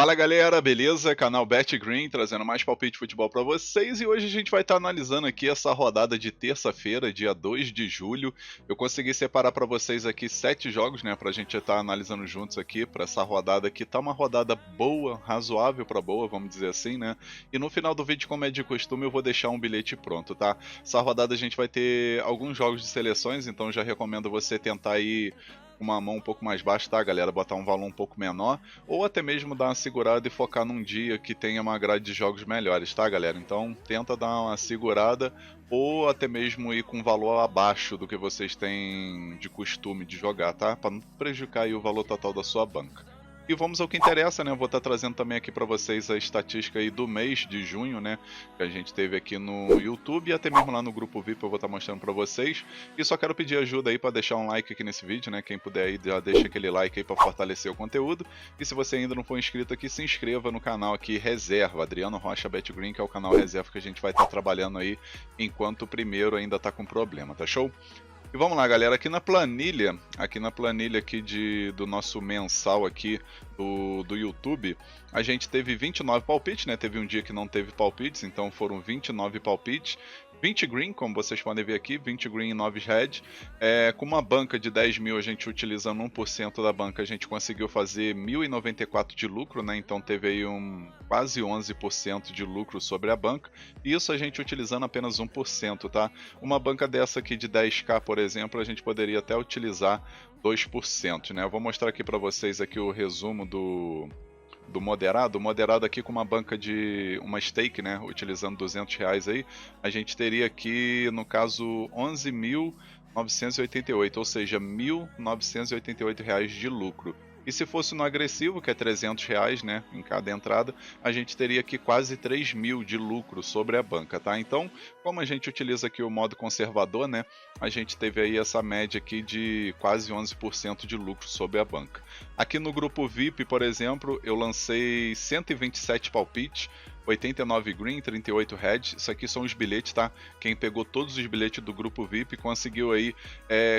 Fala galera, beleza? Canal Bet Green trazendo mais palpite de futebol para vocês e hoje a gente vai estar analisando aqui essa rodada de terça-feira, dia 2 de julho. Eu consegui separar para vocês aqui 7 jogos, né, pra gente estar analisando juntos aqui para essa rodada aqui. Tá uma rodada boa, razoável para boa, vamos dizer assim, né? E no final do vídeo, como é de costume, eu vou deixar um bilhete pronto, tá? Essa rodada a gente vai ter alguns jogos de seleções, então já recomendo você tentar ir uma mão um pouco mais baixa, tá, galera? Botar um valor um pouco menor, ou até mesmo dar uma segurada e focar num dia que tenha uma grade de jogos melhores, tá, galera? Então tenta dar uma segurada, ou até mesmo ir com um valor abaixo do que vocês têm de costume de jogar, tá? Para não prejudicar aí o valor total da sua banca. E vamos ao que interessa, né? Eu vou estar trazendo também aqui para vocês a estatística aí do mês de junho, né? Que a gente teve aqui no YouTube e até mesmo lá no grupo VIP eu vou estar mostrando para vocês. E só quero pedir ajuda aí para deixar um like aqui nesse vídeo, né? Quem puder aí já deixa aquele like aí para fortalecer o conteúdo. E se você ainda não for inscrito aqui, se inscreva no canal aqui Reserva, Adriano Rocha Bet Green, que é o canal Reserva que a gente vai estar trabalhando aí enquanto o primeiro ainda está com problema, tá show? E vamos lá, galera, aqui na planilha aqui do nosso mensal aqui do YouTube, a gente teve 29 palpites, né? Teve um dia que não teve palpites, então foram 29 palpites. 20 green, como vocês podem ver aqui, 20 green e 9 red. Com uma banca de 10 mil, a gente utilizando 1% da banca, a gente conseguiu fazer 1.094 de lucro, né? Então teve aí quase 11% de lucro sobre a banca. E isso a gente utilizando apenas 1%, tá? Uma banca dessa aqui de 10k, por exemplo, a gente poderia até utilizar 2%, né? Eu vou mostrar aqui para vocês aqui o resumo do moderado. O moderado aqui com uma banca de uma stake, né, utilizando R$200 aí, a gente teria aqui, no caso, 11.988, ou seja, R$1.988 de lucro. E se fosse no agressivo, que é R$300, né, em cada entrada, a gente teria aqui quase 3 mil de lucro sobre a banca, tá? Então, como a gente utiliza aqui o modo conservador, né, a gente teve aí essa média aqui de quase 11% de lucro sobre a banca. Aqui no grupo VIP, por exemplo, eu lancei 127 palpites, 89 green, 38 red. Isso aqui são os bilhetes, tá? Quem pegou todos os bilhetes do grupo VIP conseguiu aí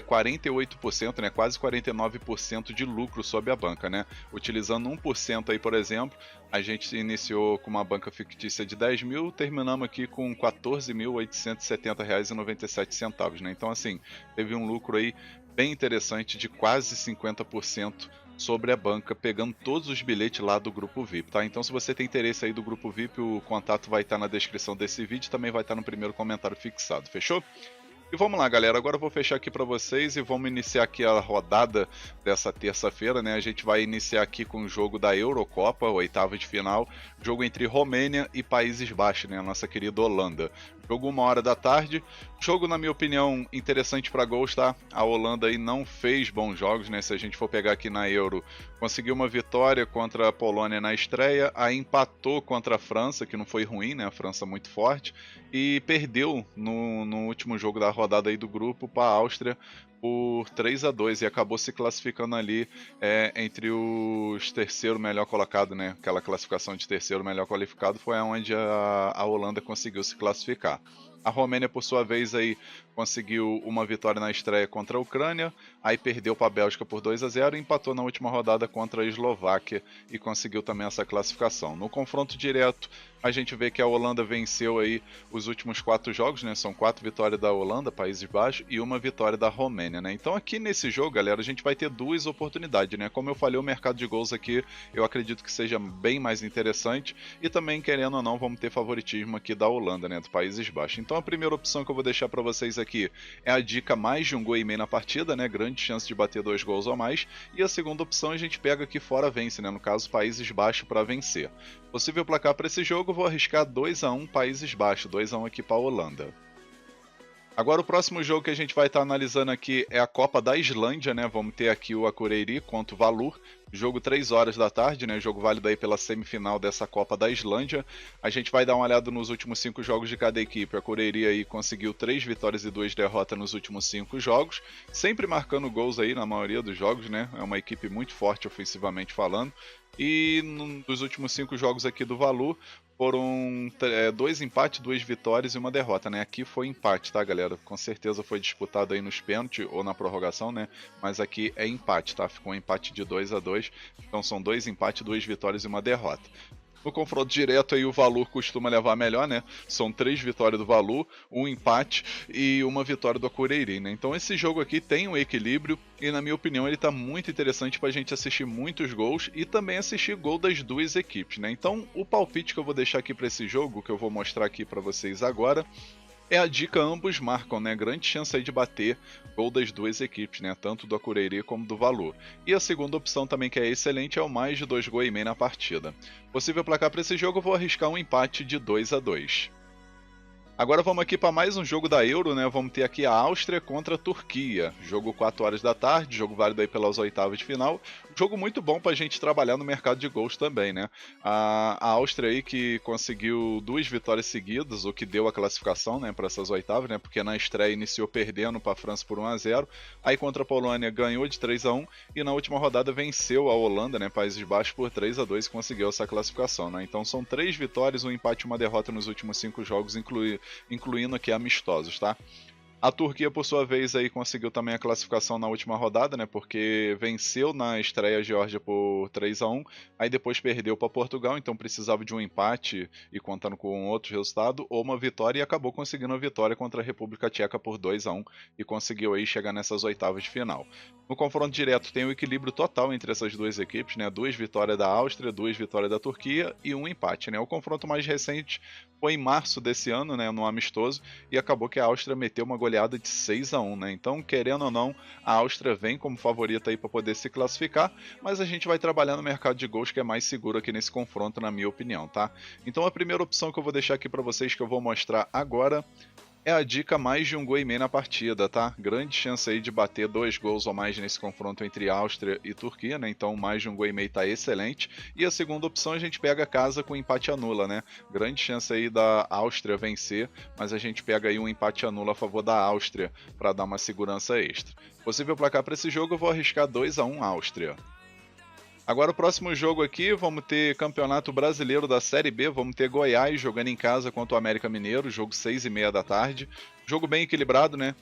48%, né? Quase 49% de lucro sobre a banca, né? Utilizando 1% aí, por exemplo, a gente iniciou com uma banca fictícia de 10 mil, terminamos aqui com R$14.870,97, né? Então, assim, teve um lucro aí bem interessante de quase 50% sobre a banca, pegando todos os bilhetes lá do grupo VIP, tá? Então, se você tem interesse aí do grupo VIP, o contato vai estar na descrição desse vídeo, também vai estar no primeiro comentário fixado, fechou? E vamos lá, galera, agora eu vou fechar aqui para vocês e vamos iniciar aqui a rodada dessa terça-feira, né? A gente vai iniciar aqui com o jogo da Eurocopa, oitava de final, jogo entre Romênia e Países Baixos, né? A nossa querida Holanda. Jogo 1h da tarde, jogo, na minha opinião, interessante para gols, tá? A Holanda aí não fez bons jogos, né? Se a gente for pegar aqui na Euro, conseguiu uma vitória contra a Polônia na estreia, aí empatou contra a França, que não foi ruim, né? A França muito forte, e perdeu no último jogo da rodada aí do grupo para a Áustria por 3-2 e acabou se classificando ali entre os terceiro melhor colocado, né? Aquela classificação de terceiro melhor qualificado foi onde a Holanda conseguiu se classificar. A Romênia, por sua vez, aí conseguiu uma vitória na estreia contra a Ucrânia, aí perdeu para a Bélgica por 2-0 e empatou na última rodada contra a Eslováquia e conseguiu também essa classificação. No confronto direto, a gente vê que a Holanda venceu aí os últimos 4 jogos, né? São 4 vitórias da Holanda, Países Baixos, e uma vitória da Romênia, né? Então aqui nesse jogo, galera, a gente vai ter 2 oportunidades, né? Como eu falei, o mercado de gols aqui, eu acredito que seja bem mais interessante e também, querendo ou não, vamos ter favoritismo aqui da Holanda, né? Do Países Baixos. Então a primeira opção que eu vou deixar para vocês aqui é a dica mais de 1,5 gols na partida, né? Grande chance de bater 2 gols ou mais. E a segunda opção a gente pega aqui fora vence, né? No caso, Países Baixos para vencer. Possível placar para esse jogo, vou arriscar 2-1 Países Baixos, 2-1 aqui para a Holanda. Agora o próximo jogo que a gente vai estar analisando aqui é a Copa da Islândia, né? Vamos ter aqui o Akureyri contra o Valur. Jogo 3h da tarde, né? Jogo válido aí pela semifinal dessa Copa da Islândia. A gente vai dar uma olhada nos últimos 5 jogos de cada equipe. A Akureyri aí conseguiu 3 vitórias e 2 derrotas nos últimos 5 jogos, sempre marcando gols aí na maioria dos jogos, né? É uma equipe muito forte ofensivamente falando. E nos últimos 5 jogos aqui do Valur, foram 2 empates, 2 vitórias e 1 derrota, né? Aqui foi empate, tá, galera? Com certeza foi disputado aí nos pênaltis ou na prorrogação, né? Mas aqui é empate, tá? Ficou um empate de 2-2. Então são 2 empates, 2 vitórias e 1 derrota. No confronto direto aí o Valur costuma levar melhor, né? São 3 vitórias do Valur, 1 empate e 1 vitória do Akureyri, né? Então esse jogo aqui tem um equilíbrio e na minha opinião ele tá muito interessante pra gente assistir muitos gols e também assistir gol das duas equipes, né? Então o palpite que eu vou deixar aqui pra esse jogo, que eu vou mostrar aqui pra vocês agora, é a dica ambos marcam, né? Grande chance aí de bater gol das duas equipes, né? Tanto do Akureyri como do Valur. E a segunda opção também que é excelente é o mais de 2,5 gols na partida. Possível placar para esse jogo, eu vou arriscar um empate de 2-2. Agora vamos aqui para mais um jogo da Euro, né? Vamos ter aqui a Áustria contra a Turquia. Jogo 4 horas da tarde, jogo válido aí pelas oitavas de final. Jogo muito bom para a gente trabalhar no mercado de gols também, né? A Áustria aí que conseguiu 2 vitórias seguidas, o que deu a classificação, né, para essas oitavas, né? Porque na estreia iniciou perdendo para a França por 1-0, aí contra a Polônia ganhou de 3-1 e na última rodada venceu a Holanda, né, Países Baixos por 3-2 e conseguiu essa classificação, né? Então são 3 vitórias, um empate e 1 derrota nos últimos 5 jogos, incluindo aqui amistosos, tá? A Turquia, por sua vez, aí conseguiu também a classificação na última rodada, né? Porque venceu na estreia a Geórgia por 3-1, aí depois perdeu para Portugal, então precisava de um empate e contando com outro resultado, ou uma vitória e acabou conseguindo a vitória contra a República Tcheca por 2-1 e conseguiu aí chegar nessas oitavas de final. No confronto direto tem o equilíbrio total entre essas duas equipes, né? 2 vitórias da Áustria, 2 vitórias da Turquia e um empate, né? O confronto mais recente foi em março desse ano, né? No amistoso, e acabou que a Áustria meteu uma goleada de 6-1, né? Então, querendo ou não, a Áustria vem como favorita aí para poder se classificar, mas a gente vai trabalhar no mercado de gols que é mais seguro aqui nesse confronto, na minha opinião, tá? Então, a primeira opção que eu vou deixar aqui para vocês, que eu vou mostrar agora, é a dica mais de 1,5 gols na partida, tá? Grande chance aí de bater 2 gols ou mais nesse confronto entre Áustria e Turquia, né? Então mais de 1,5 gols tá excelente. E a segunda opção a gente pega a casa com empate anula, né? Grande chance aí da Áustria vencer, mas a gente pega aí um empate anula a favor da Áustria para dar uma segurança extra. Possível placar para esse jogo, eu vou arriscar 2-1 Áustria. Agora o próximo jogo aqui, vamos ter Campeonato Brasileiro da Série B, vamos ter Goiás jogando em casa contra o América Mineiro, jogo 6h30 da tarde. Jogo bem equilibrado, né?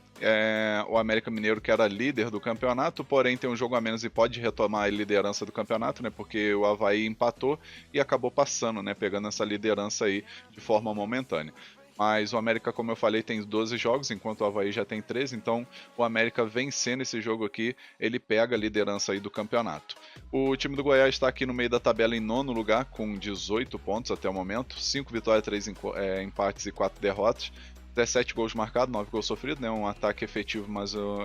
O América Mineiro que era líder do campeonato, porém tem um jogo a menos e pode retomar a liderança do campeonato, né? Porque o Avaí empatou e acabou passando, né? Pegando essa liderança aí de forma momentânea. Mas o América, como eu falei, tem 12 jogos, enquanto o Avaí já tem 13, então o América vencendo esse jogo aqui, ele pega a liderança aí do campeonato. O time do Goiás está aqui no meio da tabela em 9º lugar, com 18 pontos até o momento, 5 vitórias, 3 empates e 4 derrotas. 17 gols marcados, 9 gols sofridos, né? Um ataque efetivo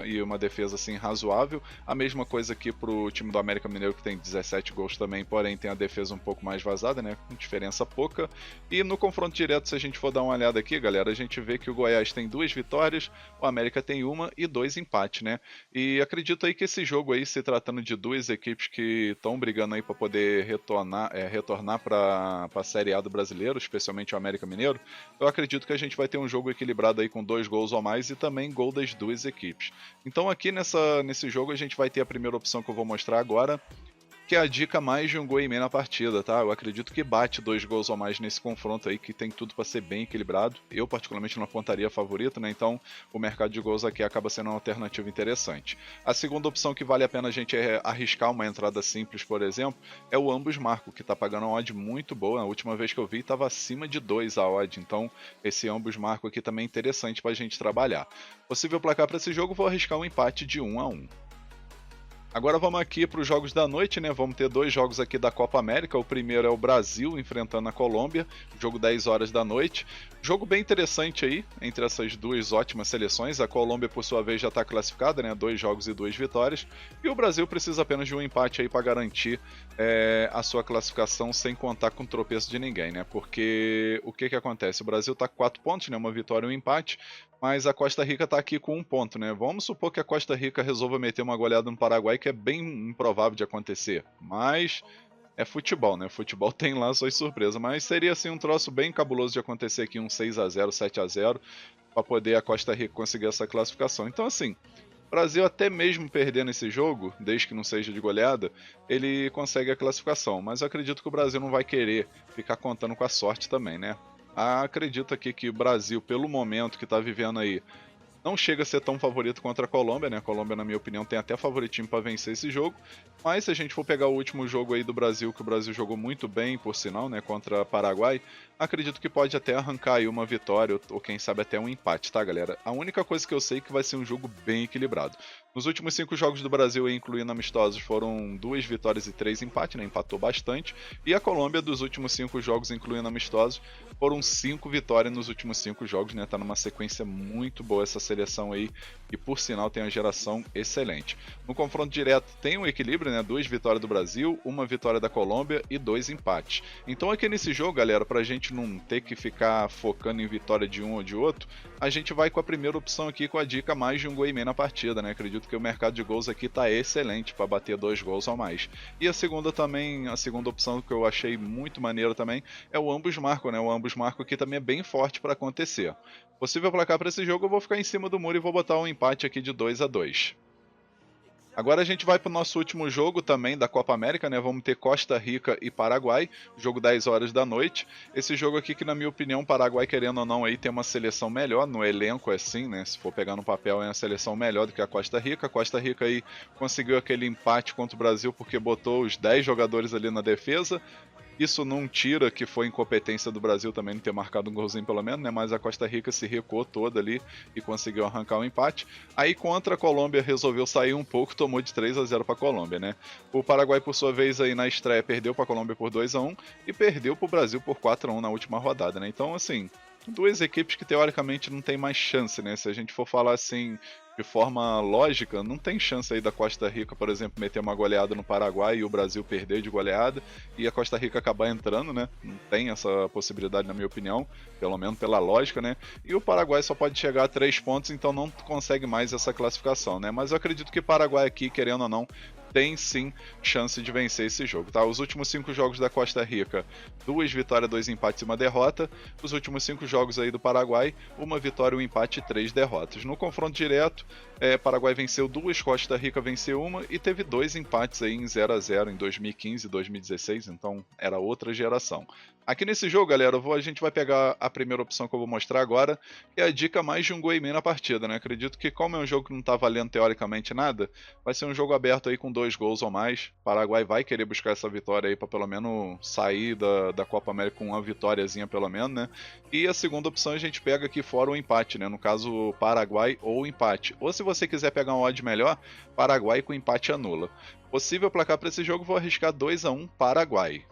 e uma defesa assim razoável. A mesma coisa aqui pro time do América Mineiro, que tem 17 gols também, porém tem a defesa um pouco mais vazada, né? Com diferença pouca. E no confronto direto, se a gente for dar uma olhada aqui, galera, a gente vê que o Goiás tem 2 vitórias, o América tem 1 e 2 empates, né? E acredito aí que esse jogo aí, se tratando de duas equipes que estão brigando aí para poder retornar para a Série A do Brasileiro, especialmente o América Mineiro, eu acredito que a gente vai ter um jogo equilibrado aí com 2 gols ou mais e também gol das duas equipes. Então aqui nesse jogo a gente vai ter a primeira opção que eu vou mostrar agora, que é a dica mais de 1,5 gols na partida, tá? Eu acredito que bate 2 gols ou mais nesse confronto aí, que tem tudo para ser bem equilibrado. Eu particularmente não apontaria favorito, né? Então o mercado de gols aqui acaba sendo uma alternativa interessante. A segunda opção que vale a pena a gente arriscar uma entrada simples, por exemplo, é o ambos marcam, que tá pagando uma odd muito boa. A última vez que eu vi estava acima de 2 a odd, então esse ambos marcam aqui também é interessante para a gente trabalhar. Possível placar para esse jogo, vou arriscar um empate de 1-1. Agora vamos aqui para os jogos da noite, né? Vamos ter 2 jogos aqui da Copa América. O primeiro é o Brasil enfrentando a Colômbia, jogo 10 horas da noite. Jogo bem interessante aí, entre essas duas ótimas seleções. A Colômbia, por sua vez, já está classificada, né? 2 jogos e 2 vitórias. E o Brasil precisa apenas de um empate aí para garantir a sua classificação sem contar com o tropeço de ninguém, né? Porque o que acontece? O Brasil está com 4 pontos, né? Uma vitória e um empate. Mas a Costa Rica está aqui com 1 ponto, né? Vamos supor que a Costa Rica resolva meter uma goleada no Paraguai, que é bem improvável de acontecer. Mas é futebol, né? Futebol tem lá suas surpresas. Mas seria assim um troço bem cabuloso de acontecer aqui, um 6-0, 7-0, para poder a Costa Rica conseguir essa classificação. Então, assim, o Brasil, até mesmo perdendo esse jogo, desde que não seja de goleada, ele consegue a classificação. Mas eu acredito que o Brasil não vai querer ficar contando com a sorte também, né? Acredito aqui que o Brasil, pelo momento que está vivendo aí, não chega a ser tão favorito contra a Colômbia, né? A Colômbia, na minha opinião, tem até favoritismo para vencer esse jogo. Mas se a gente for pegar o último jogo aí do Brasil, que o Brasil jogou muito bem, por sinal, né? Contra Paraguai, acredito que pode até arrancar aí uma vitória, ou quem sabe até um empate, tá, galera? A única coisa que eu sei é que vai ser um jogo bem equilibrado. Nos últimos 5 jogos do Brasil, incluindo amistosos, foram 2 vitórias e 3 empates, né? Empatou bastante. E a Colômbia, dos últimos 5 jogos, incluindo amistosos, foram 5 vitórias nos últimos 5 jogos, né? Tá numa sequência muito boa essa seleção aí, e por sinal tem uma geração excelente. No confronto direto tem um equilíbrio, né? 2 vitórias do Brasil, 1 vitória da Colômbia e 2 empates. Então aqui nesse jogo, galera, pra gente não ter que ficar focando em vitória de um ou de outro, a gente vai com a primeira opção aqui, com a dica mais de um gol e meio na partida, né? Acredito que o mercado de gols aqui tá excelente para bater 2 gols ou mais. E a segunda também, a segunda opção que eu achei muito maneira também, é o ambos marcam, né? O ambos marcam aqui também é bem forte para acontecer. Possível placar para esse jogo, eu vou ficar em cima do muro e vou botar um empate aqui de 2-2. Agora a gente vai para o nosso último jogo também da Copa América, né? Vamos ter Costa Rica e Paraguai, jogo 10 horas da noite. Esse jogo aqui que, na minha opinião, o Paraguai, querendo ou não, aí tem uma seleção melhor, no elenco é assim, né? Se for pegar no papel, é uma seleção melhor do que a Costa Rica. A Costa Rica aí conseguiu aquele empate contra o Brasil porque botou os 10 jogadores ali na defesa. Isso não tira que foi incompetência do Brasil também não ter marcado um golzinho pelo menos, né? Mas a Costa Rica se recuou toda ali e conseguiu arrancar um empate. Aí contra a Colômbia resolveu sair um pouco, tomou de 3-0 para a Colômbia, né? O Paraguai, por sua vez, aí na estreia perdeu para a Colômbia por 2-1 e perdeu para o Brasil por 4-1 na última rodada, né? Então, assim, duas equipes que teoricamente não tem mais chance, né? Se a gente for falar assim de forma lógica, não tem chance aí da Costa Rica, por exemplo, meter uma goleada no Paraguai e o Brasil perder de goleada e a Costa Rica acabar entrando, né? Não tem essa possibilidade, na minha opinião, pelo menos pela lógica, né? E o Paraguai só pode chegar a 3 pontos, então não consegue mais essa classificação, né? Mas eu acredito que o Paraguai aqui, querendo ou não, tem sim chance de vencer esse jogo, tá? Os últimos 5 jogos da Costa Rica, 2 vitórias, 2 empates e 1 derrota. Os últimos 5 jogos aí do Paraguai, 1 vitória, 1 empate e 3 derrotas. No confronto direto, Paraguai venceu 2, Costa Rica venceu 1 e teve 2 empates aí em 0-0 em 2015 e 2016, então era outra geração. Aqui nesse jogo, galera, a gente vai pegar a primeira opção que eu vou mostrar agora, que é a dica mais de um gol e meio na partida, né? Acredito que, como é um jogo que não tá valendo teoricamente nada, vai ser um jogo aberto aí com 2 gols ou mais. O Paraguai vai querer buscar essa vitória aí para pelo menos sair da Copa América com uma vitóriazinha pelo menos, né? E a segunda opção a gente pega aqui fora o empate, né? No caso, Paraguai ou empate. Ou se você quiser pegar um odd melhor, Paraguai com empate anula. Possível placar para esse jogo, vou arriscar 2-1 Paraguai.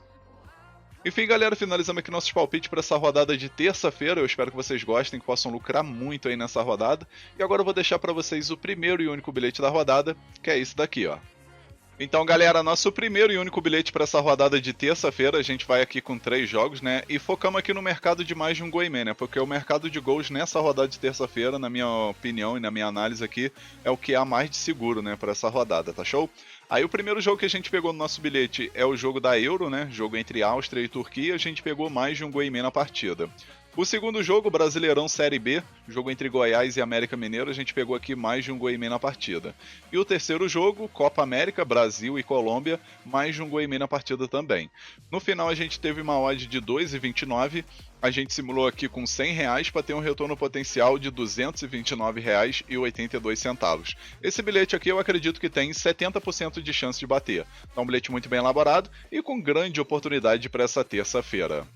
Enfim, galera, finalizamos aqui nossos palpites para essa rodada de terça-feira. Eu espero que vocês gostem, que possam lucrar muito aí nessa rodada. E agora eu vou deixar para vocês o primeiro e único bilhete da rodada, que é esse daqui, ó. Então, galera, nosso primeiro e único bilhete para essa rodada de terça-feira, a gente vai aqui com 3 jogos, né? E focamos aqui no mercado de mais de um gol e meio, né? Porque o mercado de gols nessa rodada de terça-feira, na minha opinião e na minha análise aqui, é o que há mais de seguro, né, para essa rodada, tá show? Aí o primeiro jogo que a gente pegou no nosso bilhete é o jogo da Euro, né? Jogo entre Áustria e Turquia, a gente pegou mais de um gol e meio na partida. O segundo jogo, Brasileirão Série B, jogo entre Goiás e América Mineiro, a gente pegou aqui mais de um gol e meio na partida. E o terceiro jogo, Copa América, Brasil e Colômbia, mais de um gol e meio na partida também. No final a gente teve uma odd de 2,29, a gente simulou aqui com R$100 para ter um retorno potencial de R$229,82. Esse bilhete aqui eu acredito que tem 70% de chance de bater. Então um bilhete muito bem elaborado e com grande oportunidade para essa terça-feira.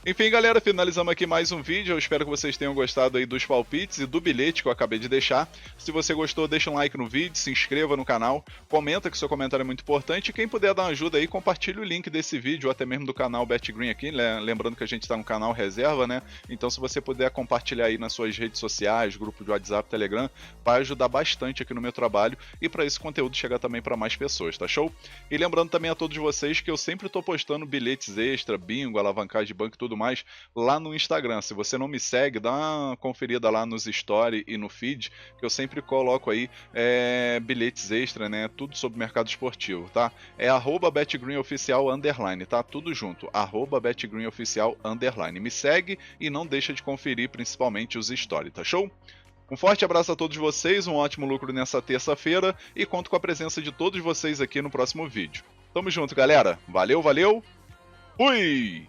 Enfim, galera, finalizamos aqui mais um vídeo. Eu espero que vocês tenham gostado aí dos palpites e do bilhete que eu acabei de deixar. Se você gostou, deixa um like no vídeo, se inscreva no canal, comenta, que seu comentário é muito importante. E quem puder dar uma ajuda aí, compartilhe o link desse vídeo ou até mesmo do canal BetGreen aqui. Lembrando que a gente está no canal reserva, né? Então, se você puder compartilhar aí nas suas redes sociais, grupo de WhatsApp, Telegram, vai ajudar bastante aqui no meu trabalho e para esse conteúdo chegar também para mais pessoas, tá show? E lembrando também a todos vocês que eu sempre estou postando bilhetes extra, bingo, alavancagem de banco e tudo mais lá no Instagram. Se você não me segue, dá uma conferida lá nos stories e no feed, que eu sempre coloco aí bilhetes extra, né? Tudo sobre mercado esportivo, tá? É @betgreenoficial_, tá? Tudo junto, @betgreenoficial_. Me segue e não deixa de conferir principalmente os stories, tá show? Um forte abraço a todos vocês, um ótimo lucro nessa terça-feira e conto com a presença de todos vocês aqui no próximo vídeo. Tamo junto, galera. Valeu, valeu. Fui!